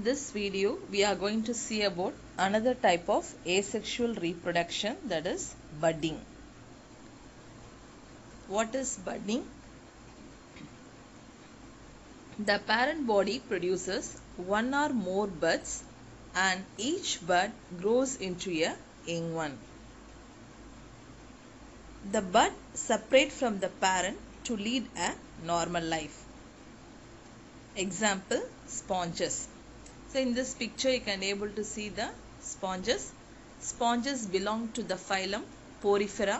In this video, we are going to see about another type of asexual reproduction, that is budding. What is budding? The parent body produces one or more buds and each bud grows into a young one. The bud separate from the parent to lead a normal life. Example, sponges. So in this picture you can able to see the sponges. Sponges belong to the phylum Porifera,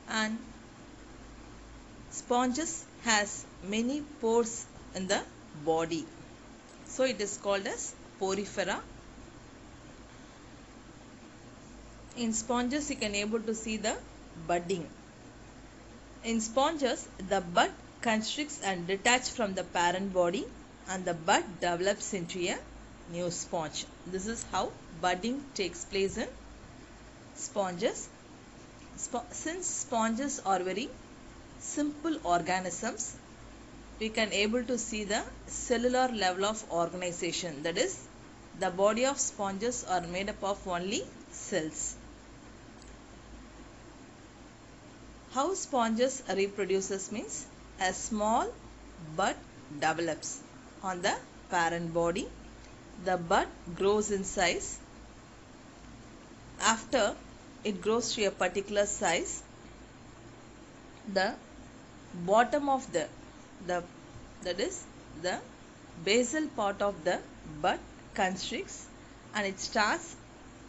and sponges has many pores in the body. So it is called as Porifera. In sponges you can able to see the budding. In sponges, the bud constricts and detaches from the parent body and the bud develops into a new sponge. This is how budding takes place in sponges. Since sponges are very simple organisms, we can able to see the cellular level of organization. That is, the body of sponges are made up of only cells. How sponges reproduces means a small bud develops on the parent body. The bud grows in size. After it grows to a particular size, the bottom of that is the basal part of the bud constricts and it starts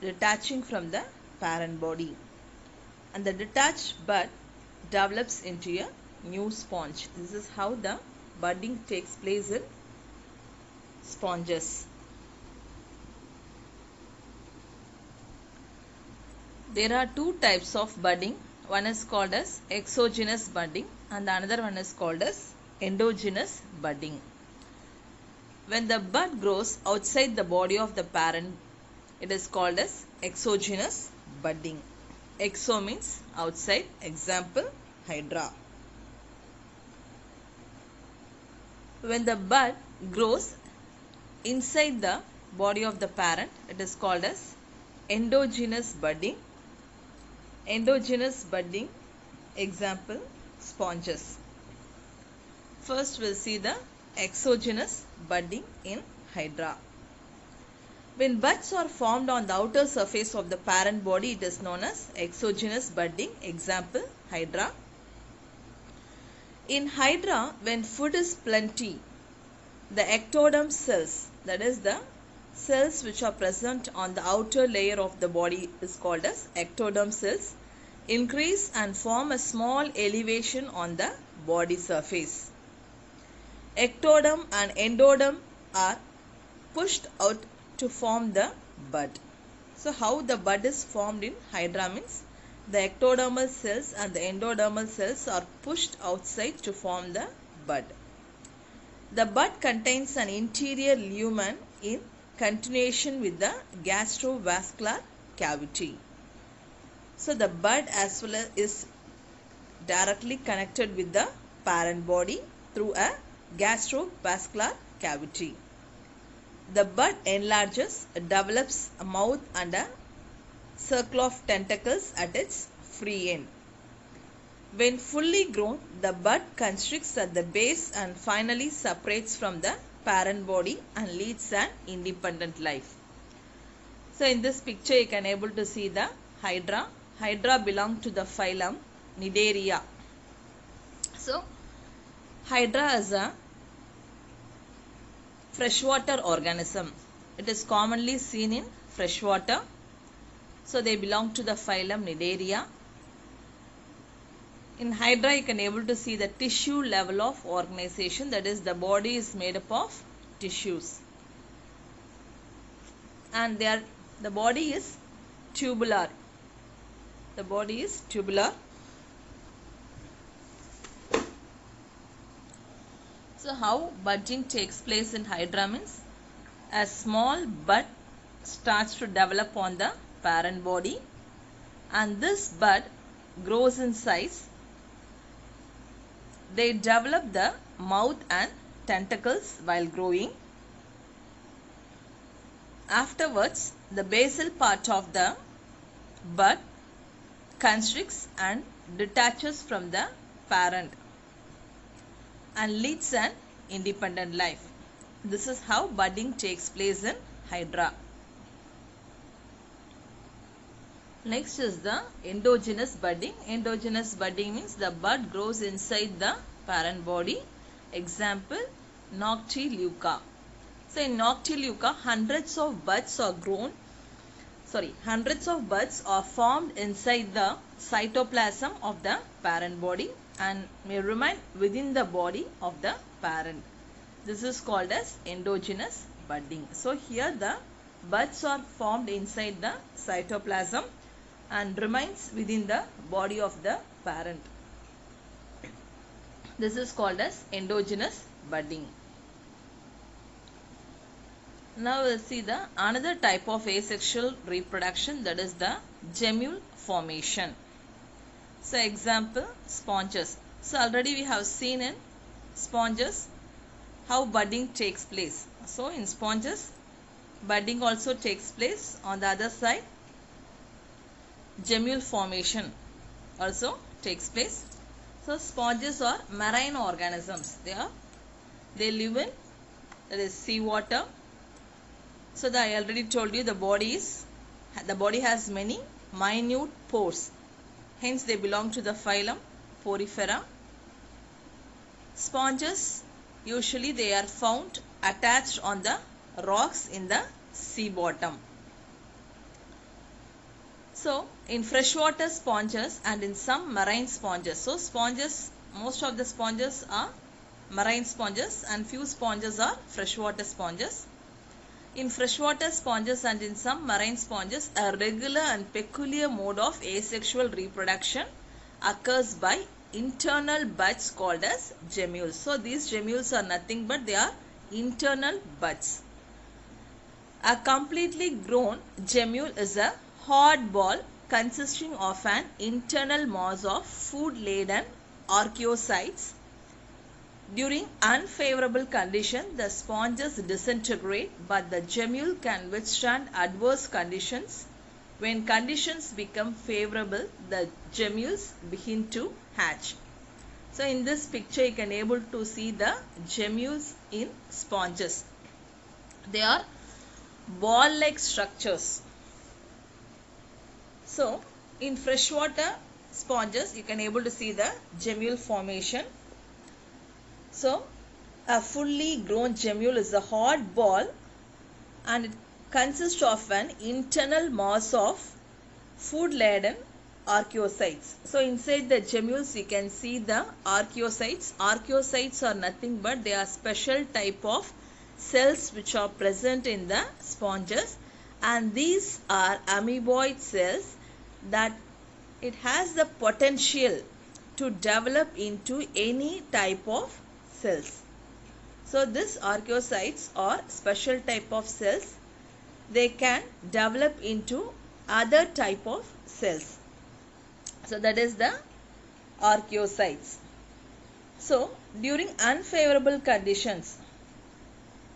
detaching from the parent body, and the detached bud develops into a new sponge. This is how the budding takes place in sponges. There are two types of budding. One is called as exogenous budding and the another one is called as endogenous budding. When the bud grows outside the body of the parent, it is called as exogenous budding. Exo means outside. Example, hydra. When the bud grows inside the body of the parent, it is called as endogenous budding. Endogenous budding, example, sponges. First we'll see the exogenous budding in hydra. When buds are formed on the outer surface of the parent body, it is known as exogenous budding. Example, hydra. In hydra, when food is plenty, the ectoderm cells, that is the cells which are present on the outer layer of the body, is called as ectoderm cells, increase and form a small elevation on the body surface. Ectoderm and endoderm are pushed out to form the bud. So how the bud is formed in hydra means the ectodermal cells and the endodermal cells are pushed outside to form the bud. The bud contains an interior lumen in continuation with the gastrovascular cavity. So the bud as well as is directly connected with the parent body through a gastrovascular cavity. The bud enlarges, develops a mouth and a circle of tentacles at its free end. When fully grown, the bud constricts at the base and finally separates from the parent body and leads an independent life. So in this picture you can able to see the hydra. Hydra belong to the phylum Cnidaria. So hydra is a freshwater organism. It is commonly seen in freshwater. So they belong to the phylum Cnidaria. In hydra you can able to see the tissue level of organization, that is the body is made up of tissues and the body is tubular. The body is tubular. So how budding takes place in hydra means a small bud starts to develop on the parent body and this bud grows in size. They develop the mouth and tentacles while growing. Afterwards, the basal part of the bud constricts and detaches from the parent and leads an independent life. This is how budding takes place in Hydra. Next is the endogenous budding. Endogenous budding means the bud grows inside the parent body. Example, Noctiluca. So in Noctiluca, hundreds of buds are formed inside the cytoplasm of the parent body and may remain within the body of the parent. This is called as endogenous budding. So here the buds are formed inside the cytoplasm and remains within the body of the parent. This is called as endogenous budding. Now we'll see the another type of asexual reproduction, that is the gemule formation. So example, sponges. So already we have seen in sponges how budding takes place. So in sponges, budding also takes place. On the other side, gemule formation also takes place. So sponges are marine organisms. They live in, that is, seawater. So I already told you the body has many minute pores. Hence they belong to the phylum Porifera. Sponges, usually they are found attached on the rocks in the sea bottom. So in freshwater sponges and in some marine sponges. So sponges, most of the sponges are marine sponges and few sponges are freshwater sponges. In freshwater sponges and in some marine sponges, a regular and peculiar mode of asexual reproduction occurs by internal buds called as gemmules. So these gemmules are nothing but they are internal buds. A completely grown gemmule is a hard ball consisting of an internal mass of food-laden archaeocytes. During unfavorable conditions, the sponges disintegrate, but the gemmule can withstand adverse conditions. When conditions become favorable, the gemmules begin to hatch. So in this picture, you can able to see the gemmules in sponges. They are ball-like structures. So in freshwater sponges, you can able to see the gemmule formation. So a fully grown gemmule is a hard ball and it consists of an internal mass of food-laden archaeocytes. So inside the gemmules you can see the archaeocytes. Archaeocytes are nothing but they are special type of cells which are present in the sponges, and these are amoeboid cells that it has the potential to develop into any type of cells. So these archaeocytes are special type of cells. They can develop into other type of cells. So that is the archaeocytes. So during unfavorable conditions,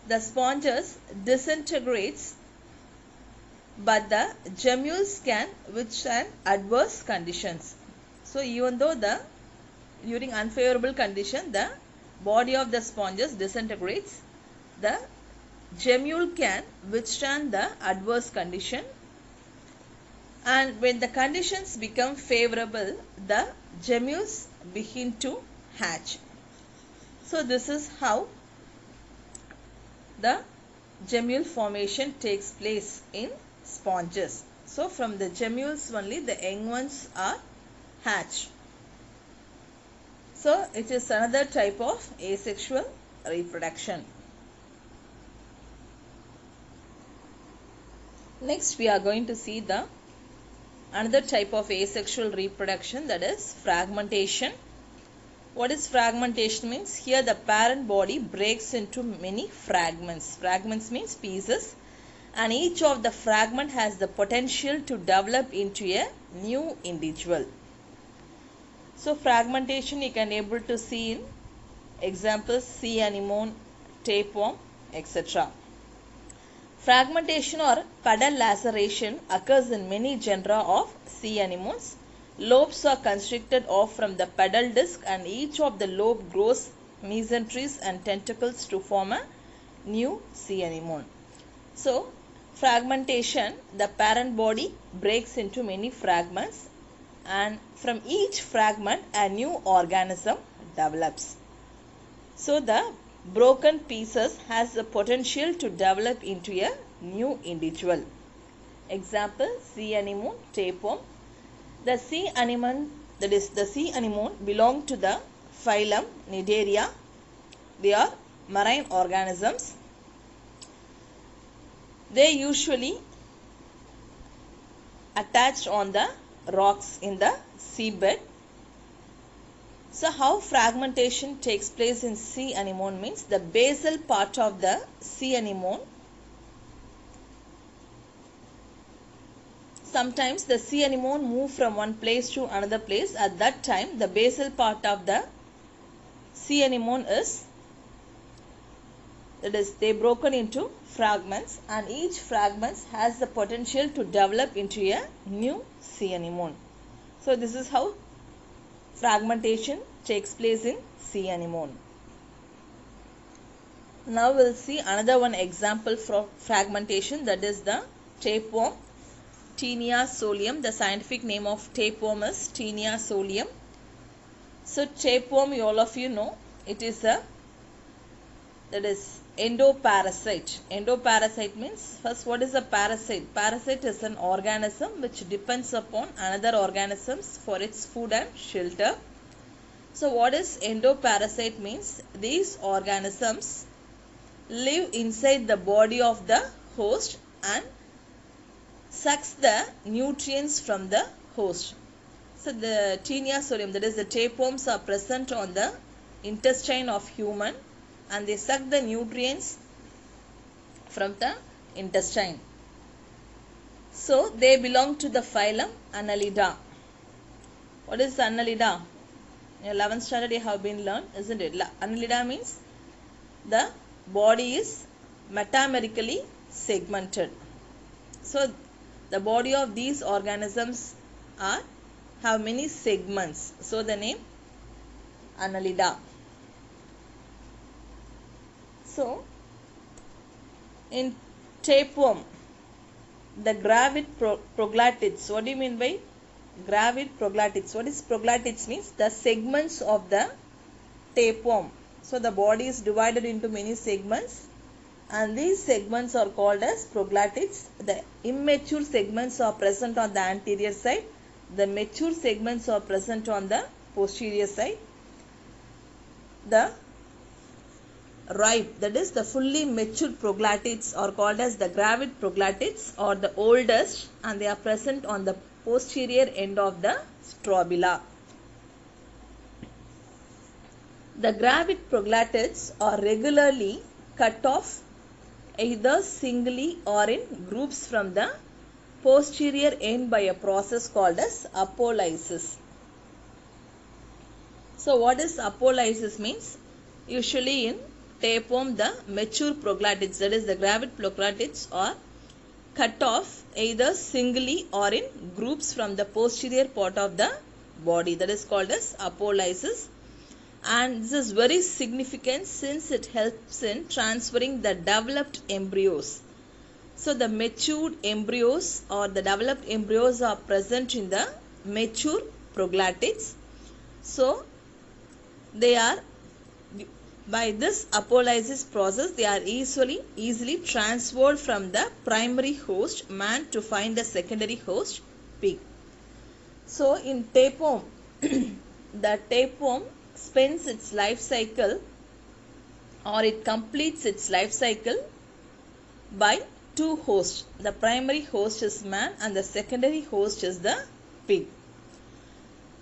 the sponges disintegrates, but the gemmules can withstand adverse conditions. So even though during unfavorable condition the body of the sponges disintegrates, the gemmule can withstand the adverse condition, and when the conditions become favorable, the gemmules begin to hatch. So this is how the gemmule formation takes place in sponges. So from the gemmules only the young ones are hatched. So it is another type of asexual reproduction. Next we are going to see the another type of asexual reproduction, that is fragmentation. What is fragmentation means? Here the parent body breaks into many fragments. Fragments means pieces, and each of the fragment has the potential to develop into a new individual. So fragmentation you can able to see in examples sea anemone, tapeworm, etc. Fragmentation or pedal laceration occurs in many genera of sea anemones. Lobes are constricted off from the pedal disc and each of the lobe grows mesenteries and tentacles to form a new sea anemone. So, fragmentation, the parent body breaks into many fragments and from each fragment a new organism develops. So, the broken pieces has the potential to develop into a new individual. Example, sea anemone, tapeworm. The sea anemone, that is the sea anemone, belong to the phylum Cnidaria. They are marine organisms. They usually attached on the rocks in the seabed. So how fragmentation takes place in sea anemone means the basal part of the sea anemone. Sometimes the sea anemone move from one place to another place. At that time the basal part of the sea anemone is, that is, they broken into fragments and each fragment has the potential to develop into a new sea anemone. So this is how fragmentation takes place in sea anemone. Now we'll see another one example for fragmentation, that is the tapeworm, Taenia solium. The scientific name of tapeworm is Taenia solium. So tapeworm, all of you know, it is a, that is, endoparasite. Endoparasite means, first, what is a parasite? Parasite is an organism which depends upon another organisms for its food and shelter. So what is endoparasite means? These organisms live inside the body of the host and sucks the nutrients from the host. So the Taenia solium, that is the tapeworms, are present on the intestine of human and they suck the nutrients from the intestine. So they belong to the phylum Annelida. What is Annelida? In 11th standard you have been learned, isn't it? Annelida means the body is metamerically segmented. So the body of these organisms have many segments. So the name Annelida. So, in tapeworm, the gravid proglatids. What do you mean by gravid proglatids? What is proglatids means? The segments of the tapeworm. So, the body is divided into many segments and these segments are called as proglatids. The immature segments are present on the anterior side. The mature segments are present on the posterior side. The ripe, that is the fully matured proglatids, are called as the gravid proglatids or the oldest, and they are present on the posterior end of the strobila. The gravid proglatids are regularly cut off either singly or in groups from the posterior end by a process called as apolysis. So what is apolysis means? Usually in tapeworm, the mature proglatids, that is the gravid proglatids, are cut off either singly or in groups from the posterior part of the body, that is called as apolysis. And this is very significant since it helps in transferring the developed embryos. So the matured embryos or the developed embryos are present in the mature proglatids. So they are, by this apolysis process, they are easily transferred from the primary host man to find the secondary host pig. So in tapeworm, the tapeworm spends its life cycle, or it completes its life cycle by two hosts. The primary host is man and the secondary host is the pig.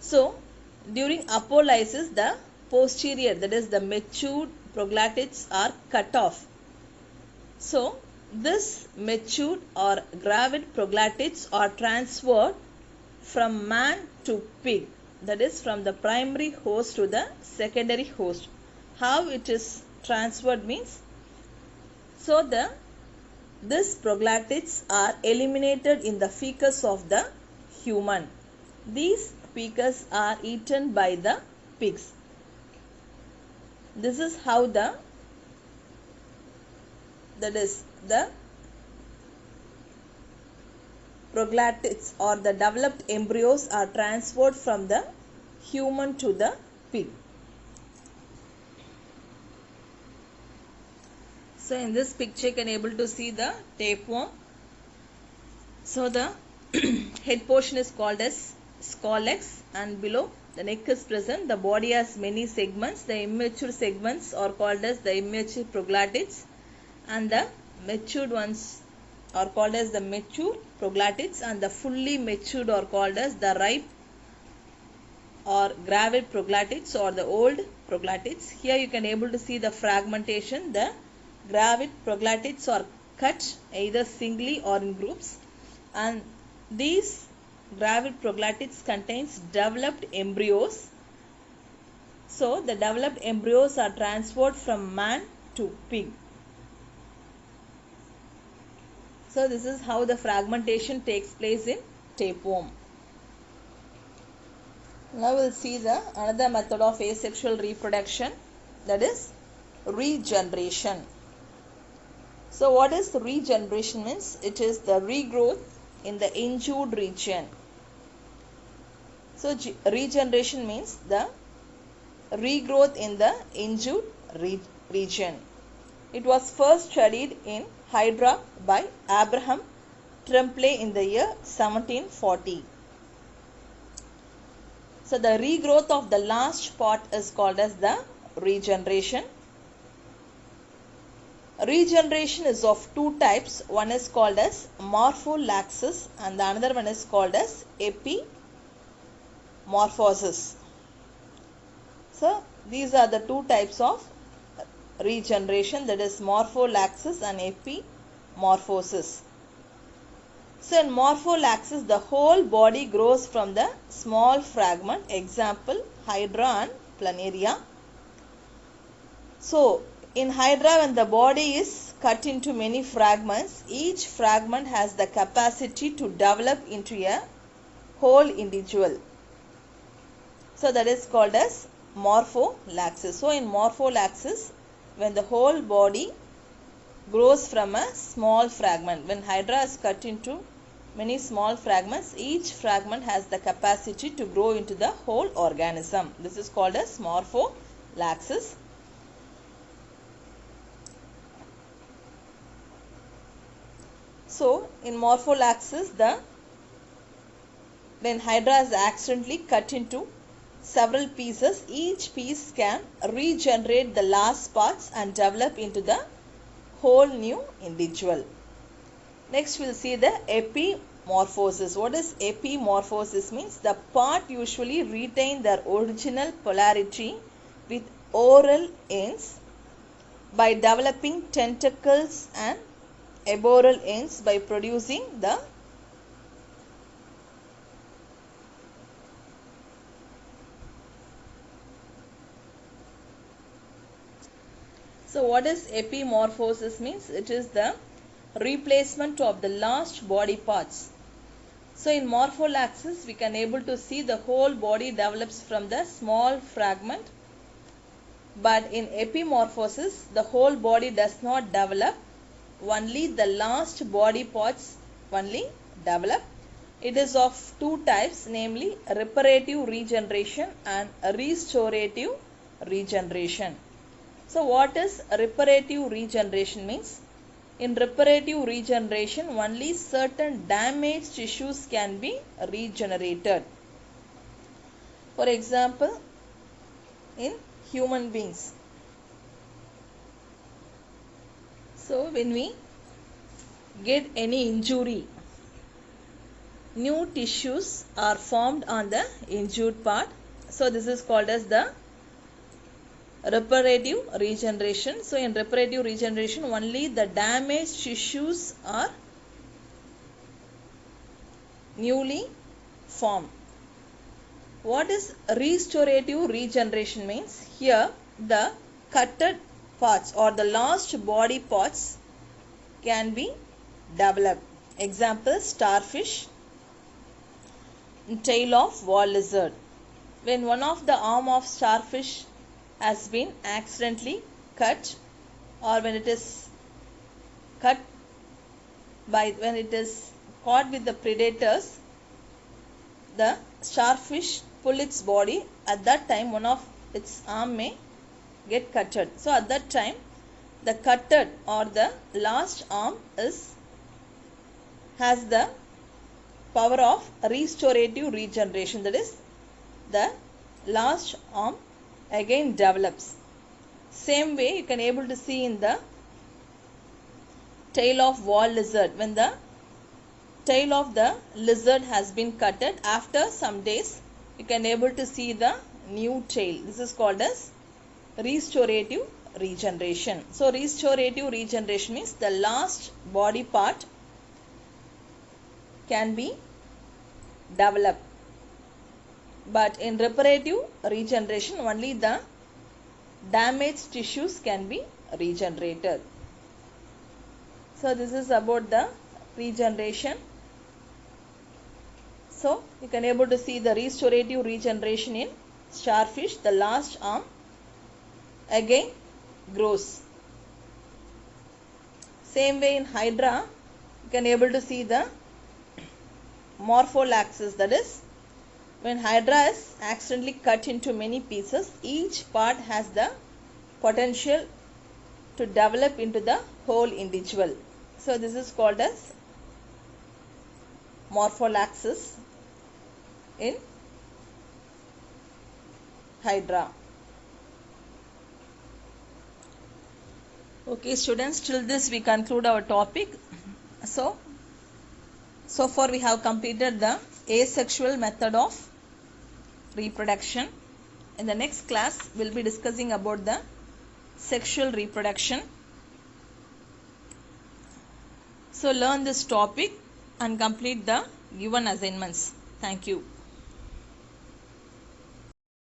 So during apolysis, the posterior, that is the matured proglatids, are cut off. So this matured or gravid proglatids are transferred from man to pig, that is from the primary host to the secondary host. How it is transferred means, so the These proglatids are eliminated in the fecus of the human. These fecus are eaten by the pigs. This is how the proglatids or the developed embryos are transferred from the human to the pig. So in this picture you can able to see the tapeworm. So the head portion is called as scolex, and below the neck is present. The body has many segments. The immature segments are called as the immature proglatids, and the matured ones are called as the mature proglatids, and the fully matured are called as the ripe or gravid proglatids or the old proglatids. Here you can able to see the fragmentation. The gravid proglatids are cut either singly or in groups, and these gravid proglatids contains developed embryos. So the developed embryos are transferred from man to pig. So this is how the fragmentation takes place in tapeworm. Now we will see the another method of asexual reproduction, that is regeneration. So what is regeneration means? It is the regrowth in the injured region. So regeneration means the regrowth in the injured region. It was first studied in Hydra by Abraham Tremblay in the year 1740. So the regrowth of the last part is called as the regeneration. Regeneration is of two types. One is called as morpholaxis and the another one is called as epimorphosis. So these are the two types of regeneration, that is morpholaxis and epimorphosis. So in morpholaxis, the whole body grows from the small fragment, example Hydra and Planaria. So in Hydra, when the body is cut into many fragments, each fragment has the capacity to develop into a whole individual. So that is called as morpholaxis. So in morpholaxis, when the whole body grows from a small fragment, when Hydra is cut into many small fragments, each fragment has the capacity to grow into the whole organism. This is called as morpholaxis. So in morpholaxis, when Hydra is accidentally cut into several pieces, each piece can regenerate the last parts and develop into the whole new individual. Next we will see the epimorphosis. What is epimorphosis means? The part usually retain their original polarity with oral ends by developing tentacles and arboreal ends by producing the So what is epimorphosis means? It is the replacement of the last body parts. So in morpholaxis, we can able to see the whole body develops from the small fragment. But in epimorphosis, the whole body does not develop. Only the last body parts only develop. It is of two types, namely reparative regeneration and restorative regeneration. So what is reparative regeneration means? In reparative regeneration, only certain damaged tissues can be regenerated. For example, in human beings. So when we get any injury, new tissues are formed on the injured part. So this is called as the reparative regeneration. So in reparative regeneration, only the damaged tissues are newly formed. What is restorative regeneration means? Here the cutted parts or the lost body parts can be develop. Example, starfish, tail of wall lizard. When one of the arm of starfish has been accidentally cut, or when it is cut when it is caught with the predators, the starfish pull its body. At that time, one of its arm may get cutted. So at that time, the cutted or the last arm has the power of restorative regeneration. That is, the last arm again develops. Same way you can able to see in the tail of wall lizard. When the tail of the lizard has been cutted, after some days you can able to see the new tail. This is called as restorative regeneration. So restorative regeneration means the last body part can be developed, but in reparative regeneration only the damaged tissues can be regenerated. So this is about the regeneration. So you can able to see the restorative regeneration in starfish. The last arm again grows. Same way in hydra, you can able to see the morphollaxis. That is, when hydra is accidentally cut into many pieces, each part has the potential to develop into the whole individual. So this is called as morphollaxis in hydra. Okay students, till this we conclude our topic. So far we have completed the asexual method of reproduction. In the next class we will be discussing about the sexual reproduction. So learn this topic and complete the given assignments. Thank you.